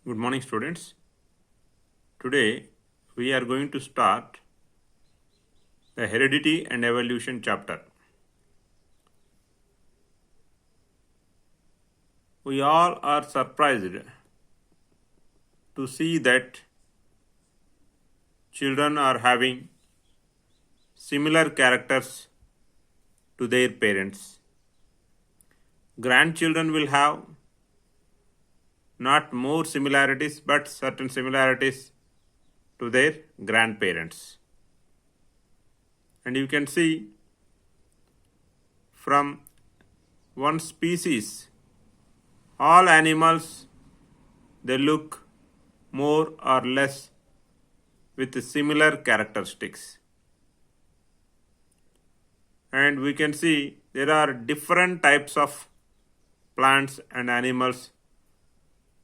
Good morning, students. Today we are going to start the heredity and evolution chapter. We all are surprised to see that children are having similar characters to their parents. Grandchildren will have not more similarities but certain similarities to their grandparents. And you can see from one species, all animals, they look more or less with similar characteristics. And we can see there are different types of plants and animals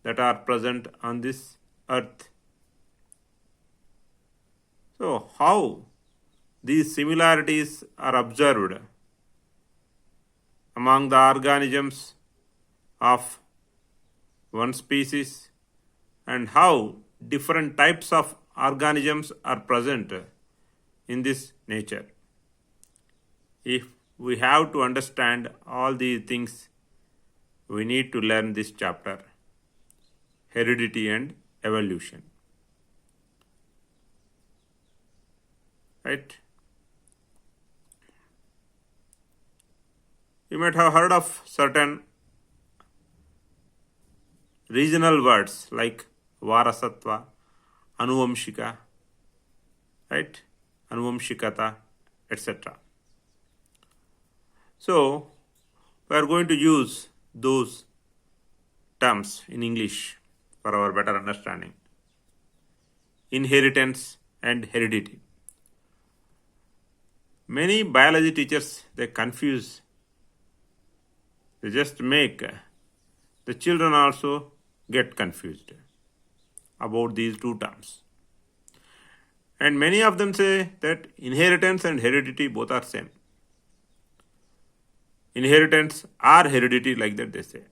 that are present on this earth. So, how these similarities are observed among the organisms of one species, and how different types of organisms are present in this nature. If we have to understand all these things, we need to learn this chapter, heredity and evolution. Right? You might have heard of certain regional words like varasatva, anuvamshika, right? Anuvamshikata, etc. So, we are going to use those terms in English for our better understanding. Inheritance and heredity. Many biology teachers, they confuse, they just make the children also get confused about these two terms. And many of them say that inheritance and heredity both are same. Inheritance or heredity, like that they say.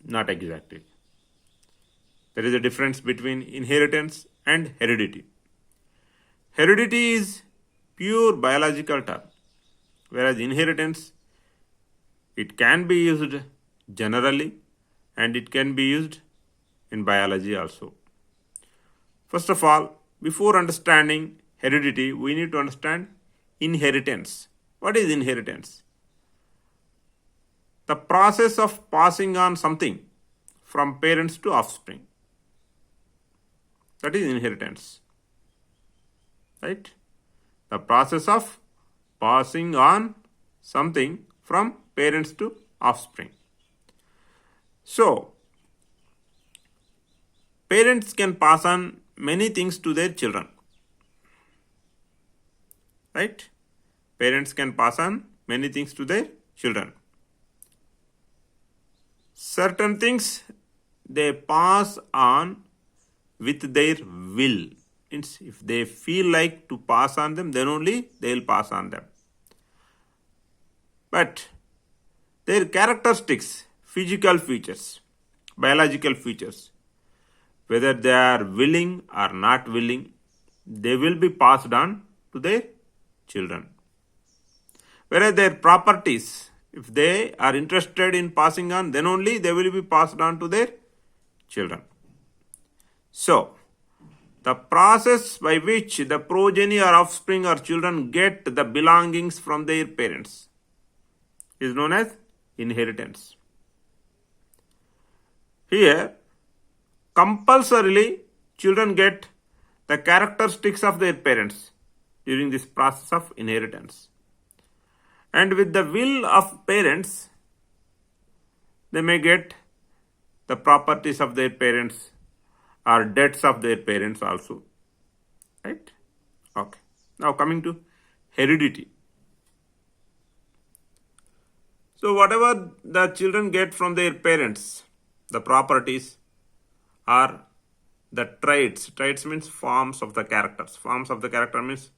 Not exactly. There is a difference between inheritance and heredity. Heredity is pure biological term, whereas inheritance, it can be used generally and it can be used in biology also. First of all, before understanding heredity, we need to understand inheritance. What is inheritance? The process of passing on something from parents to offspring. That is inheritance. Right? The process of passing on something from parents to offspring. So, parents can pass on many things to their children. Right? Parents can pass on many things to their children. Certain things they pass on with their will. If they feel like to pass on them, then only they will pass on them. But their characteristics, physical features, biological features, whether they are willing or not willing, they will be passed on to their children. Whereas their properties, if they are interested in passing on, then only they will be passed on to their children. So, the process by which the progeny or offspring or children get the belongings from their parents is known as inheritance. Here, compulsorily, children get the characteristics of their parents during this process of inheritance. And with the will of parents, they may get the properties of their parents or debts of their parents also. Right? Okay. Now coming to heredity. So whatever the children get from their parents, the properties are the traits. Traits means forms of the characters. Forms of the character means,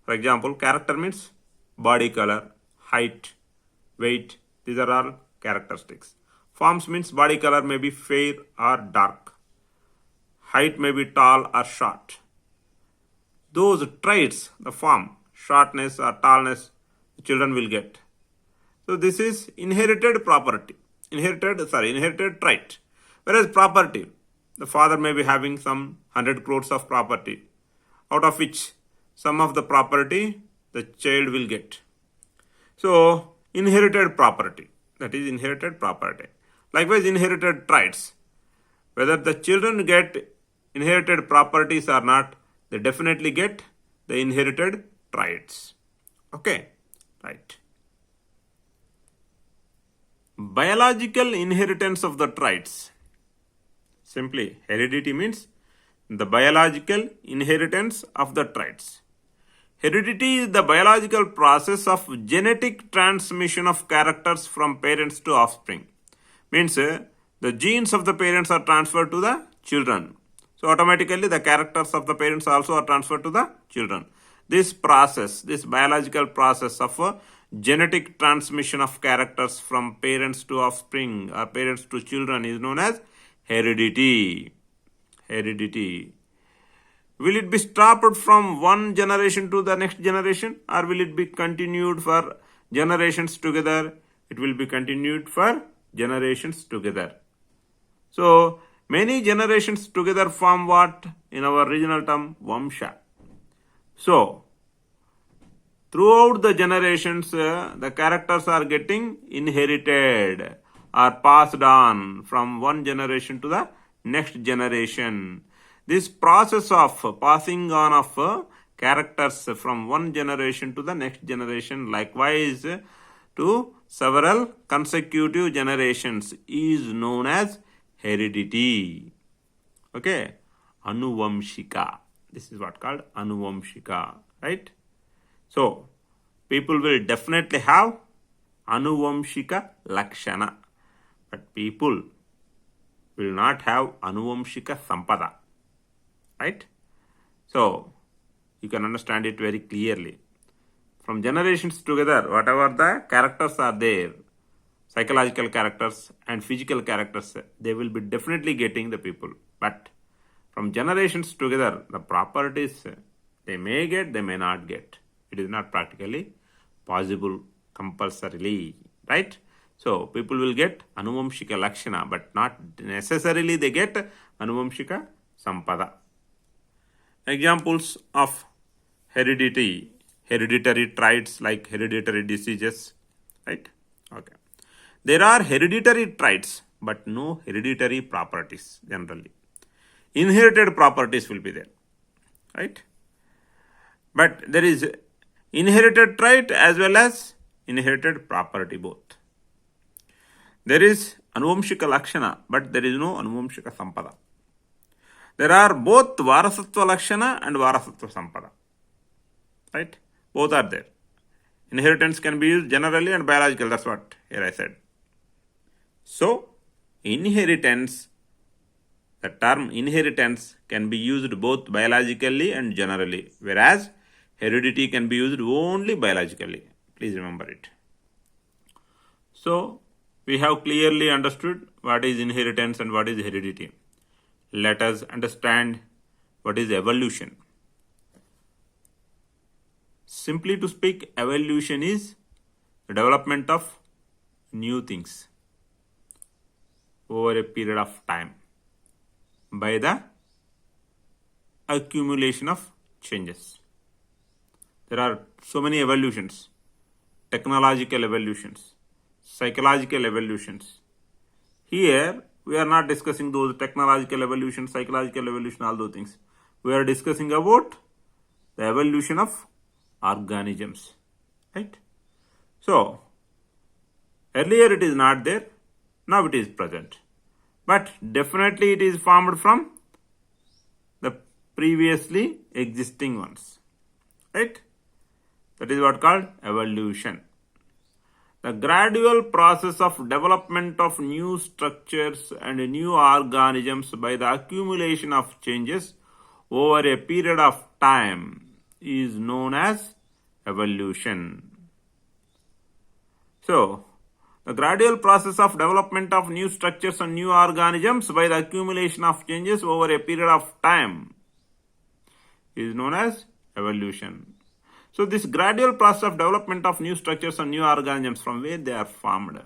for example, character means body color, height, weight. These are all characteristics. Forms means body color may be fair or dark. Height may be tall or short. Those traits, the form, shortness or tallness, the children will get. So this is inherited property. Inherited trait. Whereas property, the father may be having some 100 crores of property, out of which some of the property the child will get. So inherited property, that is inherited property. Likewise, inherited traits. Whether the children get inherited properties or not, they definitely get the inherited traits. Okay, right. Biological inheritance of the traits. Simply, heredity means the biological inheritance of the traits. Heredity is the biological process of genetic transmission of characters from parents to offspring. Means the genes of the parents are transferred to the children. So automatically the characters of the parents also are transferred to the children. This process, this biological process of genetic transmission of characters from parents to offspring or parents to children is known as heredity. Heredity. Will it be stopped from one generation to the next generation, or will it be continued for generations together? It will be continued for generations together. So many generations together form what in our regional term? Vamsha. So throughout the generations, the characters are getting inherited or passed on from one generation to the next generation. This process of passing on of characters from one generation to the next generation, likewise to several consecutive generations, is known as heredity. Okay, Anuvamshika. This is what called Anuvamshika, right? So, people will definitely have Anuvamshika Lakshana, but people will not have Anuvamshika Sampada, right? So, you can understand it very clearly. From generations together, whatever the characters are there, psychological characters and physical characters, they will be definitely getting the people. But from generations together, the properties they may get, they may not get. It is not practically possible compulsorily, right? So people will get Anuvamshika Lakshana, but not necessarily they get Anuvamshika Sampada. Examples of hereditary traits like hereditary diseases, right? Okay. There are hereditary traits, but no hereditary properties generally. Inherited properties will be there, right? But there is inherited trait as well as inherited property both. There is Anuvamshika Lakshana, but there is no Anuvamshika Sampada. There are both Varasatva Lakshana and Varasatva Sampada, right? Both are there. Inheritance can be used generally and biological, that's what here I said. So, inheritance, the term inheritance can be used both biologically and generally, whereas heredity can be used only biologically. Please remember it. So, we have clearly understood what is inheritance and what is heredity. Let us understand what is evolution. Simply to speak, evolution is the development of new things over a period of time by the accumulation of changes. There are so many evolutions: technological evolutions, psychological evolutions. Here, we are not discussing those technological evolution, psychological evolution, all those things. We are discussing about the evolution of organisms, right? So, earlier it is not there, now it is present. But definitely it is formed from the previously existing ones, right? That is what called evolution. The gradual process of development of new structures and new organisms by the accumulation of changes over a period of time is known as evolution. So, The gradual process of development of new structures and new organisms by the accumulation of changes over a period of time is known as evolution. So this gradual process of development of new structures and new organisms, from where they are formed?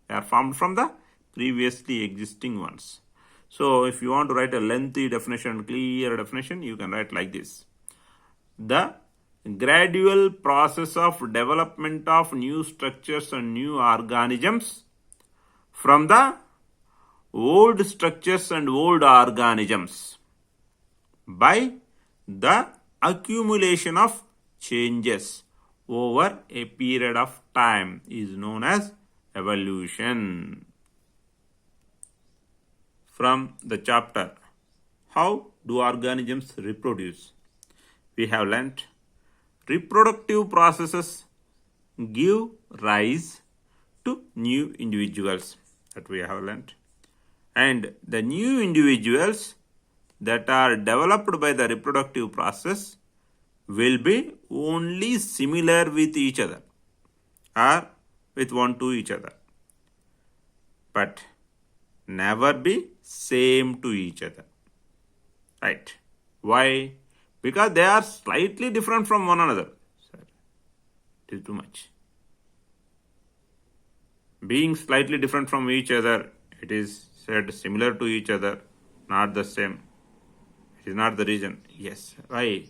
They are formed from the previously existing ones. So if you want to write a lengthy definition, clear definition, you can write like this. The gradual process of development of new structures and new organisms from the old structures and old organisms by the accumulation of changes over a period of time is known as evolution. From the chapter, how do organisms reproduce? We have learnt reproductive processes give rise to new individuals, that we have learnt, and the new individuals that are developed by the reproductive process will be only similar with each other or with one to each other, but never be same to each other. Right? Why? Because they are slightly different from one another. It is too much. Being slightly different from each other, it is said similar to each other, not the same. It is not the reason. Yes. Why?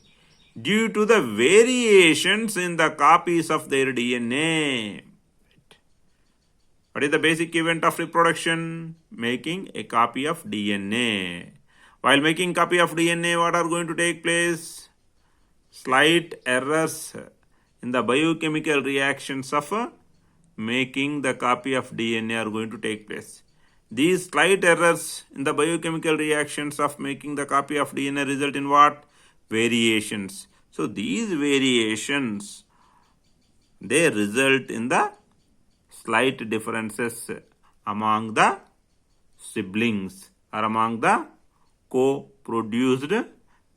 Due to the variations in the copies of their DNA. What is the basic event of reproduction? Making a copy of DNA. While making copy of DNA, what are going to take place? Slight errors in the biochemical reactions of making the copy of DNA are going to take place. These slight errors in the biochemical reactions of making the copy of DNA result in what? Variations. So these variations, they result in the slight differences among the siblings or among the co-produced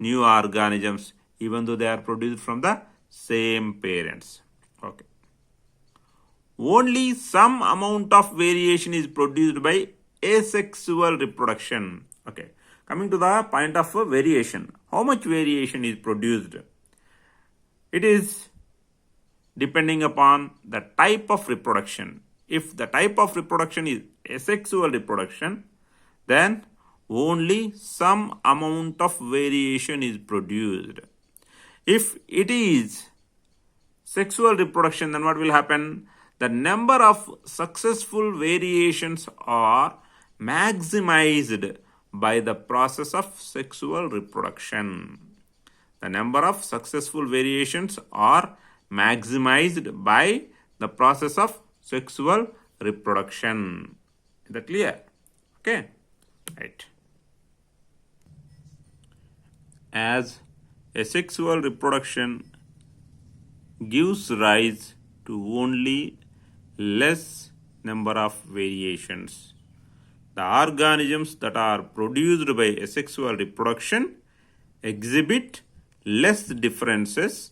new organisms, even though they are produced from the same parents. Okay. Only some amount of variation is produced by asexual reproduction. Okay. Coming to the point of variation. How much variation is produced? It is depending upon the type of reproduction. If the type of reproduction is asexual reproduction, then only some amount of variation is produced. If it is sexual reproduction, then what will happen? The number of successful variations are maximized by the process of sexual reproduction. The number of successful variations are maximized by the process of sexual reproduction. Is that clear? Okay. Right. As asexual reproduction gives rise to only less number of variations, the organisms that are produced by asexual reproduction exhibit less differences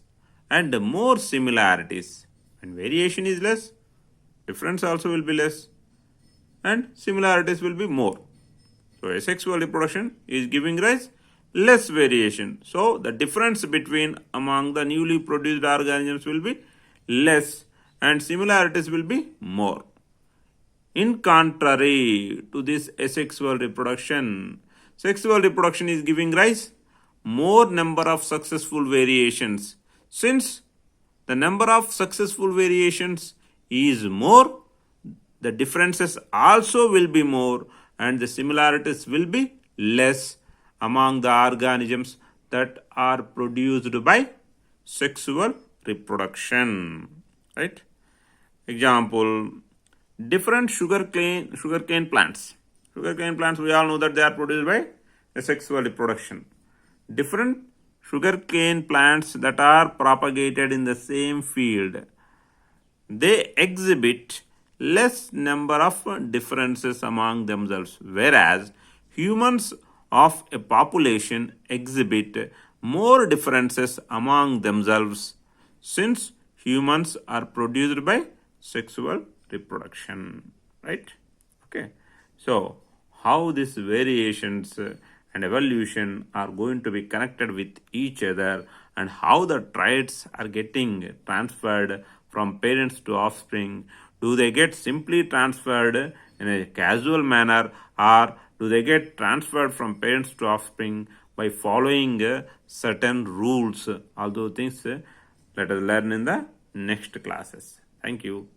and more similarities. When variation is less, difference also will be less and similarities will be more. So asexual reproduction is giving rise less variation. So the difference between among the newly produced organisms will be less and similarities will be more. In contrary to this asexual reproduction, sexual reproduction is giving rise more number of successful variations. Since the number of successful variations is more, the differences also will be more and the similarities will be less among the organisms that are produced by sexual reproduction. Right? Example, different sugarcane plants. Sugarcane plants, we all know that they are produced by asexual reproduction. Different sugarcane plants that are propagated in the same field, they exhibit less number of differences among themselves, whereas humans of a population exhibit more differences among themselves since humans are produced by sexual reproduction, right? Okay, so how these variations and evolution are going to be connected with each other, and how the traits are getting transferred from parents to offspring. Do they get simply transferred in a casual manner, or do they get transferred from parents to offspring by following certain rules? All those things let us learn in the next classes. Thank you.